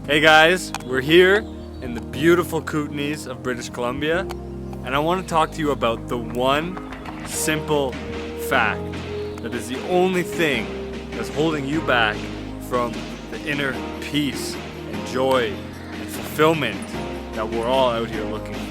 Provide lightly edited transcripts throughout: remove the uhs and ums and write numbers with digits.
Hey guys, we're here in the beautiful Kootenays of British Columbia, and I want to talk to you about the one simple fact that is the only thing that's holding you back from the inner peace and joy and fulfillment that we're all out here looking for.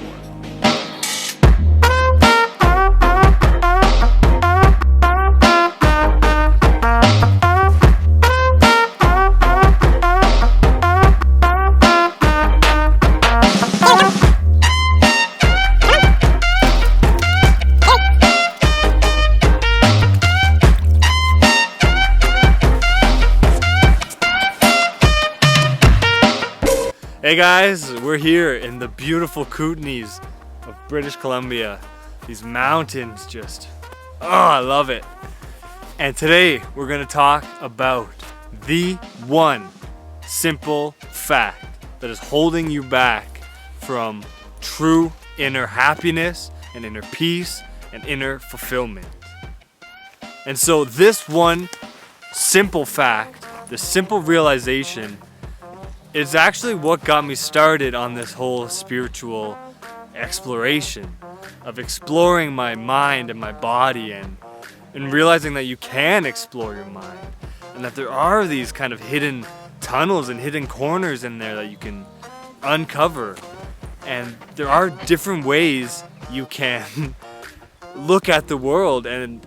Hey guys, we're here in the beautiful Kootenays of British Columbia. These mountains I love it. And today we're going to talk about the one simple fact that is holding you back from true inner happiness and inner peace and inner fulfillment. And so this one simple fact, this simple realization, it's actually what got me started on this whole spiritual exploration of exploring my mind and my body and realizing that you can explore your mind and that there are these kind of hidden tunnels and hidden corners in there that you can uncover, and there are different ways you can look at the world, and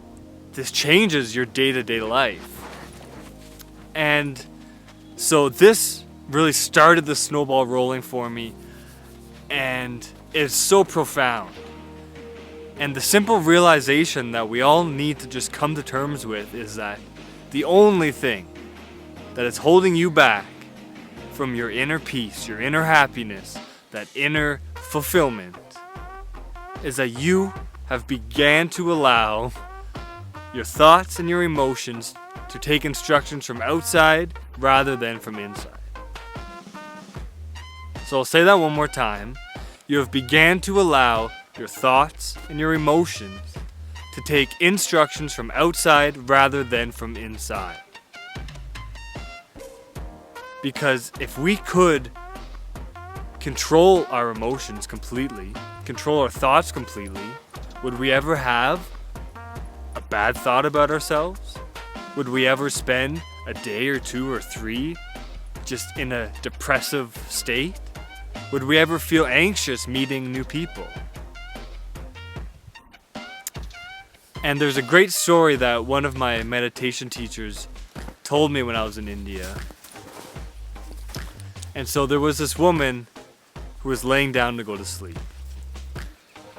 this changes your day-to-day life. And so this really started the snowball rolling for me, and it's so profound. And the simple realization that we all need to just come to terms with is that the only thing that is holding you back from your inner peace, your inner happiness, that inner fulfillment, is that you have began to allow your thoughts and your emotions to take instructions from outside rather than from inside. So I'll say that one more time. You have began to allow your thoughts and your emotions to take instructions from outside rather than from inside. Because if we could control our emotions completely, control our thoughts completely, would we ever have a bad thought about ourselves? Would we ever spend a day or two or three just in a depressive state? Would we ever feel anxious meeting new people? And there's a great story that one of my meditation teachers told me when I was in India. And so there was this woman who was laying down to go to sleep.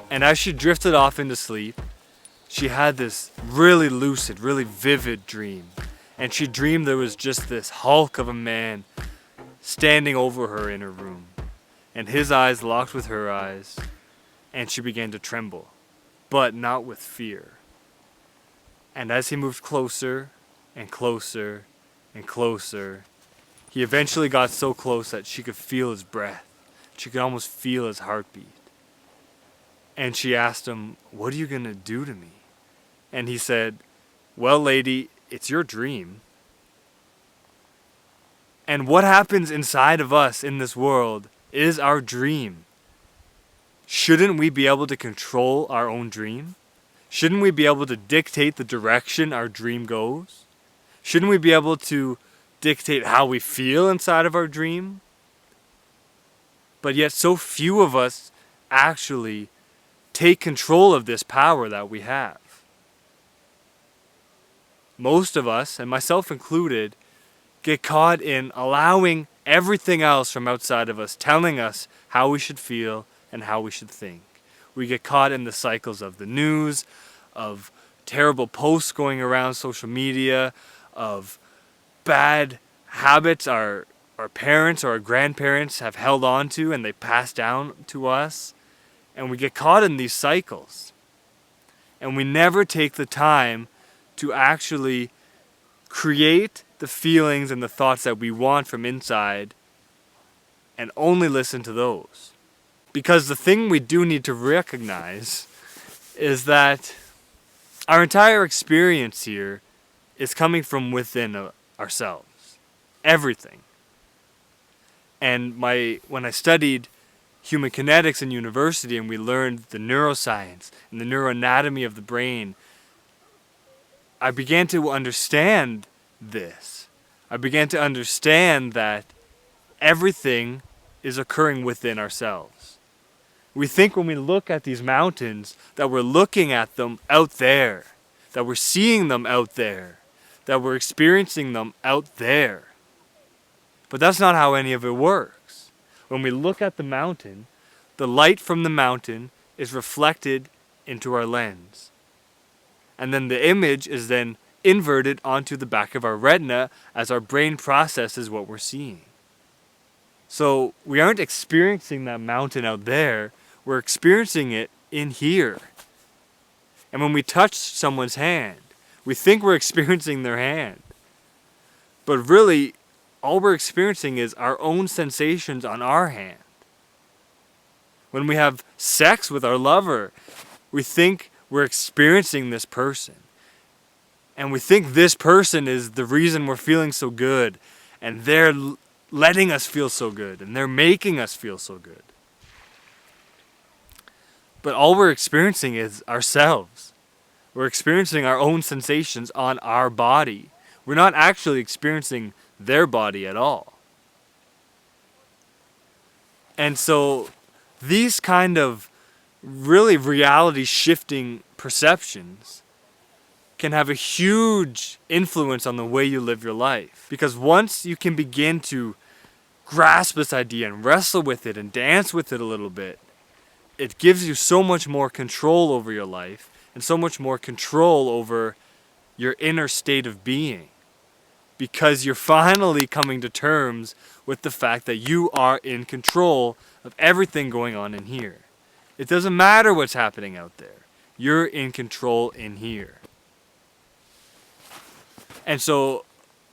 And as she drifted off into sleep, she had this really lucid, really vivid dream. And she dreamed there was just this hulk of a man standing over her in her room. And his eyes locked with her eyes, and she began to tremble, but not with fear. And as he moved closer and closer and closer, he eventually got so close that she could feel his breath. She could almost feel his heartbeat. And she asked him, "What are you going to do to me?" And he said, "Well, lady, it's your dream." And what happens inside of us in this world is our dream. Shouldn't we be able to control our own dream? Shouldn't we be able to dictate the direction our dream goes? Shouldn't we be able to dictate how we feel inside of our dream? But yet so few of us actually take control of this power that we have. Most of us, and myself included, get caught in allowing everything else from outside of us telling us how we should feel and how we should think. We get caught in the cycles of the news, of terrible posts going around social media, of bad habits our parents or our grandparents have held on to and they pass down to us. And we get caught in these cycles. And we never take the time to actually create the feelings and the thoughts that we want from inside and only listen to those. Because the thing we do need to recognize is that our entire experience here is coming from within ourselves. Everything. And when I studied human kinetics in university and we learned the neuroscience and the neuroanatomy of the brain, I began to understand this. I began to understand that everything is occurring within ourselves. We think when we look at these mountains that we're looking at them out there, that we're seeing them out there, that we're experiencing them out there. But that's not how any of it works. When we look at the mountain, the light from the mountain is reflected into our lens. And then the image is then inverted onto the back of our retina as our brain processes what we're seeing. So we aren't experiencing that mountain out there, we're experiencing it in here. And when we touch someone's hand, we think we're experiencing their hand. But really, all we're experiencing is our own sensations on our hand. When we have sex with our lover, we think we're experiencing this person. And we think this person is the reason we're feeling so good. And they're letting us feel so good. And they're making us feel so good. But all we're experiencing is ourselves. We're experiencing our own sensations on our body. We're not actually experiencing their body at all. And so these kind of really reality shifting perceptions can have a huge influence on the way you live your life. Because once you can begin to grasp this idea and wrestle with it and dance with it a little bit, it gives you so much more control over your life and so much more control over your inner state of being. Because you're finally coming to terms with the fact that you are in control of everything going on in here. It doesn't matter what's happening out there. You're in control in here. And so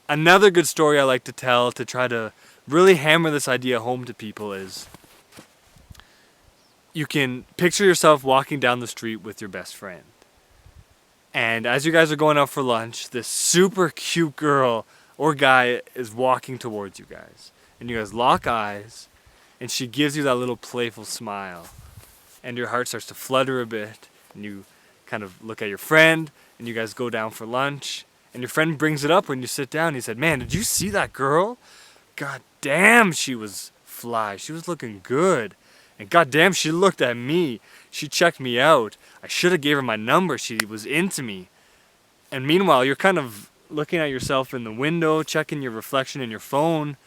another good story I like to tell to try to really hammer this idea home to people is you can picture yourself walking down the street with your best friend. And as you guys are going out for lunch, this super cute girl or guy is walking towards you guys. And you guys lock eyes, and she gives you that little playful smile. And your heart starts to flutter a bit, and you kind of look at your friend, and you guys go down for lunch. And your friend brings it up when you sit down. He said, "Man, did you see that girl? God damn, she was fly. She was looking good. And god damn, she looked at me. She checked me out. I should have gave her my number. She was into me." And meanwhile, you're kind of looking at yourself in the window, checking your reflection in your phone,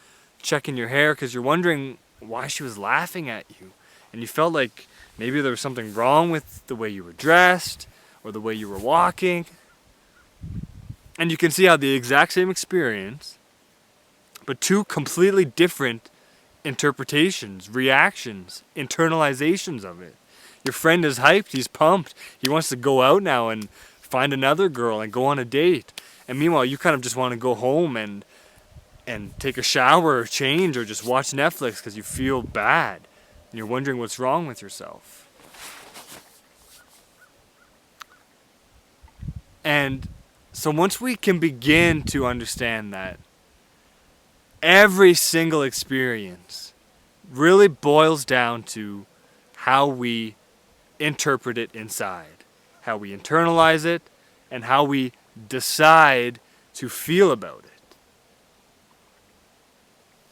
checking your hair, because you're wondering why she was laughing at you. And you felt like maybe there was something wrong with the way you were dressed or the way you were walking. And you can see how the exact same experience, but two completely different interpretations, reactions, internalizations of it. Your friend is hyped, he's pumped, he wants to go out now and find another girl and go on a date. And meanwhile, you kind of just want to go home and take a shower or change or just watch Netflix because you feel bad. And you're wondering what's wrong with yourself. And so once we can begin to understand that every single experience really boils down to how we interpret it inside, how we internalize it, and how we decide to feel about it.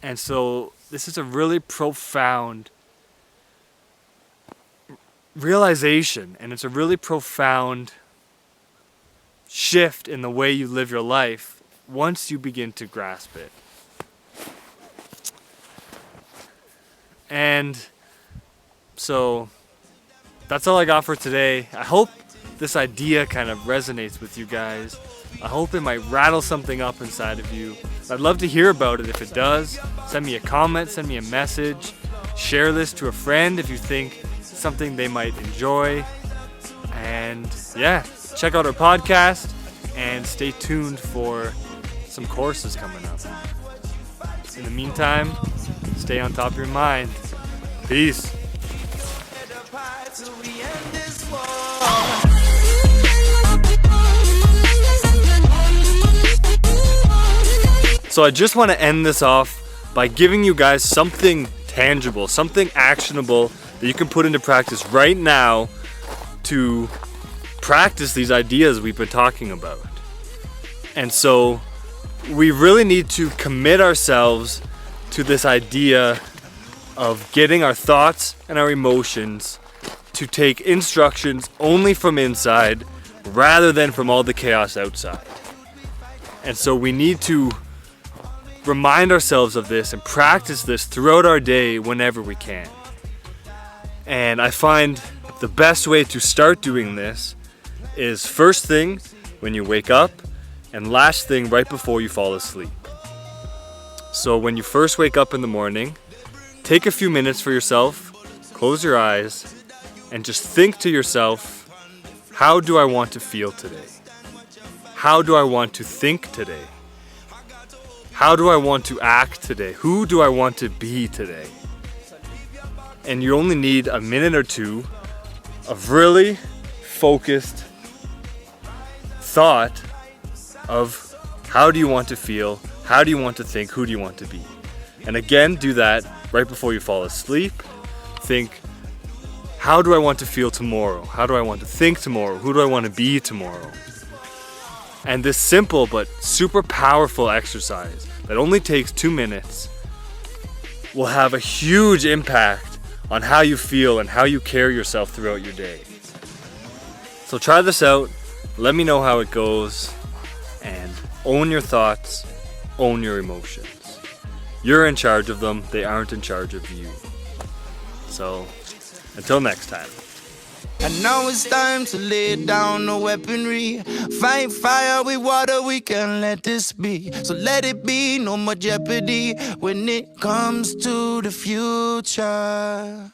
And so this is a really profound realization, and it's a really profound shift in the way you live your life once you begin to grasp it. And so that's all I got for today. I hope this idea kind of resonates with you guys. I hope it might rattle something up inside of you. I'd love to hear about it. If it does, send me a comment, send me a message, share this to a friend if you think it's something they might enjoy. And yeah, check out our podcast and stay tuned for some courses coming up. In the meantime, stay on top of your mind. Peace. So I just want to end this off by giving you guys something tangible, something actionable that you can put into practice right now to practice these ideas we've been talking about. And so we really need to commit ourselves to this idea of getting our thoughts and our emotions to take instructions only from inside rather than from all the chaos outside. And so we need to remind ourselves of this and practice this throughout our day whenever we can. And I find the best way to start doing this is first thing when you wake up and last thing right before you fall asleep. So when you first wake up in the morning, take a few minutes for yourself, close your eyes, and just think to yourself, how do I want to feel today? How do I want to think today? How do I want to act today? Who do I want to be today? And you only need a minute or two of really focused thought of how do you want to feel, how do you want to think, who do you want to be? And again, do that right before you fall asleep. Think, how do I want to feel tomorrow? How do I want to think tomorrow? Who do I want to be tomorrow? And this simple but super powerful exercise that only takes 2 minutes will have a huge impact on how you feel and how you carry yourself throughout your day. So try this out, let me know how it goes, and own your thoughts, own your emotions. You're in charge of them, they aren't in charge of you. So, until next time. And now it's time to lay down the weaponry. Fight fire with water, we can let this be. So let it be, no more jeopardy when it comes to the future.